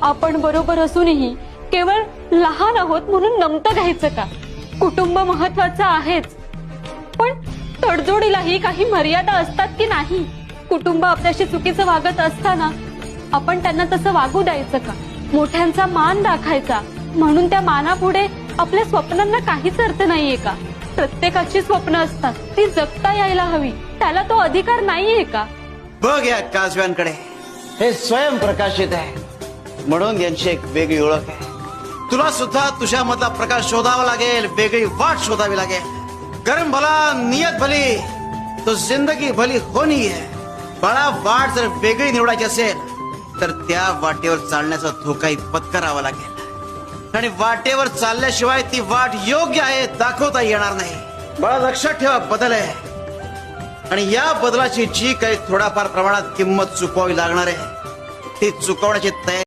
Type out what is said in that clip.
आपण बरोबर असूनही केवळ लहान आहोत म्हणून नमतं घ्यायचं का? कुटुंब महत्वाचं आहेच, पण तडजोडीलाही काही मर्यादा असतात की नाही? कुटुंब आपल्याशी चुकीचं वागत असताना आपण त्यांना तसं वागू द्यायचं का? मोठ्यांचा मान राखायचा म्हणून त्या मानापुढे आपल्या स्वप्नांना काहीच अर्थ नाहीये का? प्रत्येकाची स्वप्न असतात, ती जगता यायला हवी, त्याला तो अधिकार नाहीये का? बघ या काजव्यांकडे, हे स्वयंप्रकाशित आहे म्हणून यांची एक वेगळी ओळख आहे. तुला सुद्धा तुझ्यामधला प्रकाश शोधावा लागेल, वेगळी वाट शोधावी लागेल. कर्म भला नियत भली तो जिंदगी भली होनी है. बाळा, वाट जर वेगळी निवडायची असेल तर त्या वाटेवर चालण्याचा धोकाही पत्करावा लागेल, आणि वाटेवर चालल्याशिवाय ती वाट योग्य आहे दाखवता येणार नाही. बाळा, लक्षात ठेवा, बदल आहे, आणि या बदलाची जी काही थोडाफार प्रमाणात किंमत चुकवावी लागणार आहे ती चुकवण्याची तयारी